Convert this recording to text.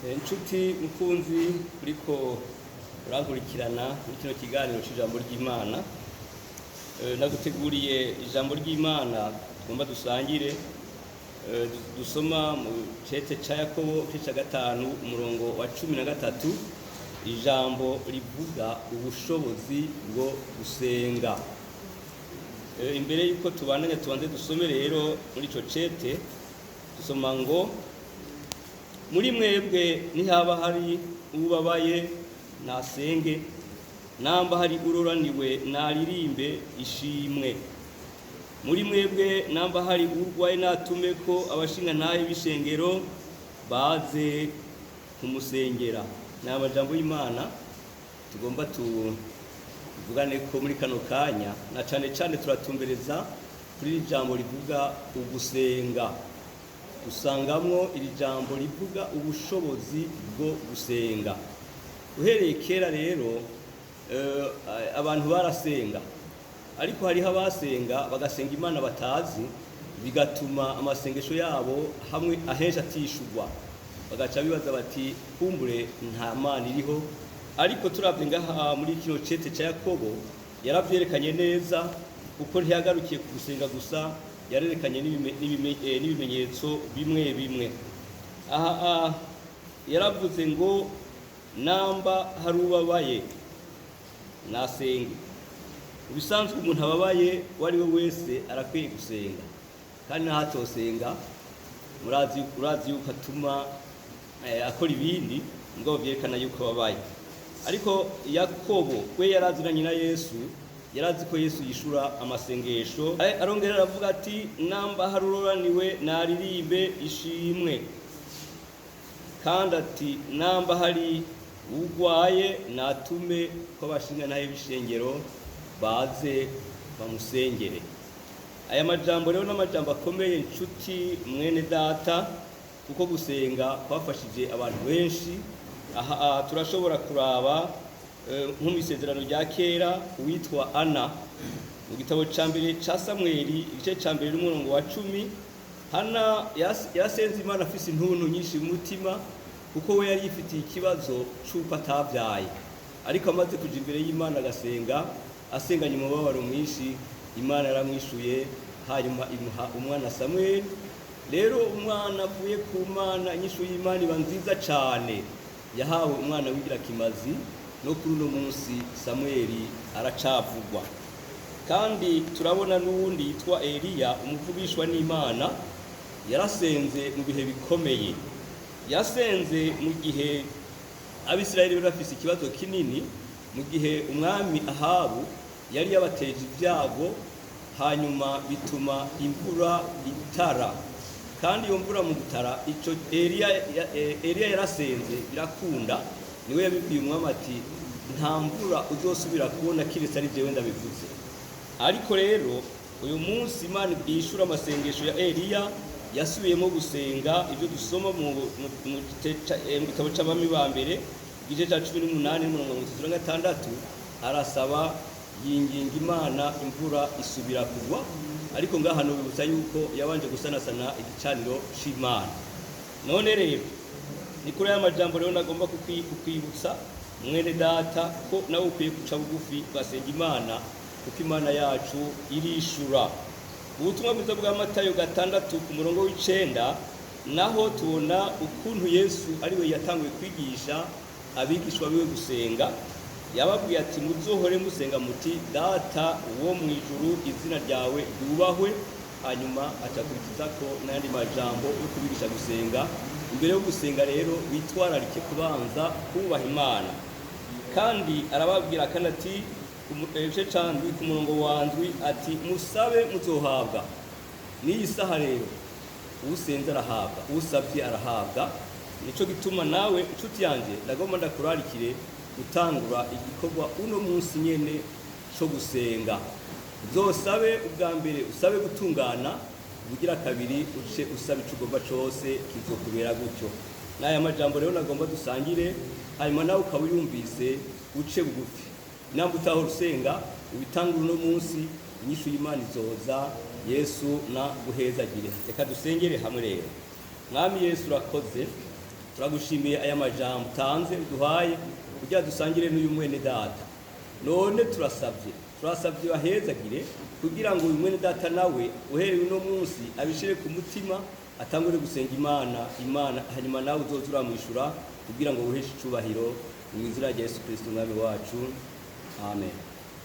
Inshuti mukunzi uriko urankurikirana muri kino kiganiro c'ijambo ry'Imana, naguteguriye ijambo ry'Imana tugomba dusangire, dusoma mu cete ca Yakobo igice ca 5 umurongo wa 13, ijambo rivuga ubushobozi bwo gusenga. Imbere yuko tubandanya tubanze dusome rero muri ico cete, dusoma ngo muri mwebwe nihaba hari ubabaye nasenge, namba hari uroraniwe naririmbe ishimwe. Muri mwebwe namba hari urwaye natume ko abashinga ntahe b'ishengero baze kumusengera. Ni amajambo y'Imana tugomba tuvugane ko muri kano kanya, na cane cane turatumbereza kuri iri jambo rivuga ugusenga. Usangamwo iri jambo rivuga ubushobozi bwo gusenga. Uhereye kera rero abantu barasenga, ariko hariho abasenga bagasenga Imana batazi, bigatuma amasengesho yabo hamwe ahenshi atishurwa, bagaca bibaza bati kumbure nta Mana iriho. Ariko turavye ngaha muri kino cete ca Yakobo yaravyerekanye neza, kuko ntiyagarukiye ku gusenga gusa, yarerekanye n'ibimenyetso bimwe bimwe. Aha yaravuze ngo namba hari ubabaye nasenge. Ubisanzwe umuntu ababaye wari we wese arakwiye gusenga, kandi ntatosenga urazi yuko atuma akora ibindi ngo vyerekana yuko ababaye. Ariko Yakobo we yaraziranye na Yesu, yarazi ko Yesu yishura amasengesho, arongera aravuga ati namba hari uroraniwe naririmbe ishimwe, kandi ati namba hari urwaye natume ko abashinga ntahe b'ishengero baze bamusengere. Aya majambo rero n'amajambo akomeye nshuti mwene data, kuko gusenga kwafashije abantu benshi. Aha turashobora kuraba nko mw'isezerano rya kera uwitwa Ana mu gitabo ca mbere ca Samweli igice ca mbere n'umurongo wa 10. Hana yasenze Imana afise intuntu nyinshi mu mutima, kuko we yari yifitiye ikibazo c'uko atavyaye, ariko amaze kuja imbere y'Imana agasenga, asenganye umubabaro mwinshi, Imana yaramwishuye, hanyuma imuha umwana Samweli. Rero umwana avuye ku Mana, inyishu y'Imana iba nziza cane, yahawe umwana wigira kimazi, no kuri uno munsi Samweli aracavugwa. Kandi turabona n'uwundi yitwa Eliya, umuvugishwa n'Imana, yarasenze mu bihe bikomeye. Yasenze mu gihe Abisirayeli bari bafise ikibazo kinini, mu gihe umwami Ahabu yari yabateje ibyago, hanyuma bituma imvura itara. Kandi iyo mvura mu gutara, ico Eliya yarasenze birakunda, niwe yabibwiye umwami ati nta mvura uzosubira kubona kiretse ari jewe ndabivuze. Ariko rero uyu munsi Imana yishura amasengesho ya Eliya, yasubiyemo gusenga. Ibyo dusoma mu gitabo c'Abami ba mbere igice ca 18 umurongo wa 36, arasaba yinginga Imana imvura isubira kugwa. Ariko ngaha nubibutsa yuko yabanje gusanasana igicaniro c'Imana. None rero ni kuri aya majambo rero nagomba kukwibutsa mwene data ko nawe ukwiye guca bugufi ugasenga Imana, kuko Imana yacu irishura. Ubutumwa bwiza bwa Matayo 6 ku murongo w'9, naho tubona ukuntu Yesu ariwe yatanguye kwigisha abigishwa biwe gusenga. Yababwiye ati muzohore musenga muti data wo mu ijuru, izina ryawe ryubahwe. Hanyuma acakurikiza ko n'andi majambo yo kubigisha gusenga. Imbere yo gusenga rero witwararike kubanza kubaha Imana. Kandi arababwira kandi ati igice ca 7 ku murongo wa 7 ati musabe muzohabwa. N'iyi saha rero usenze arahabwa, usavye arahabwa. Nico gituma nawe inshuti yanje ndagomba ndakurarikire gutangura igikorwa uno munsi nyene cyo gusenga. Uzosabe ubwa mbere, usabe gutungana, ubugira kabiri uce usabe ico ugomba cose kizokubera gutyo. N'aya majambo rero nagomba dusangire, hanyuma nawe ukaba uyumvise uce bugufi. Namba utaho rusenga ubitangura uno munsi, inyishu y'Imana izoza. Yesu na guhezagire. Reka dusengere hamwe rero. Mwami Yesu urakoze, turagushimiye aya majambo utanze uduhaye kugira dusangire n'uyu mwene data. None turasabye bahezagire kugira ngo uyu mwene data nawe uhereye uno munsi abishire ku mutima, atangure gusenga Imana hanyuma nawe uzoza uramwishura kugira ngo uheshe icubahiro mu izina rya Yesu Kristo umwami wacu. Amen.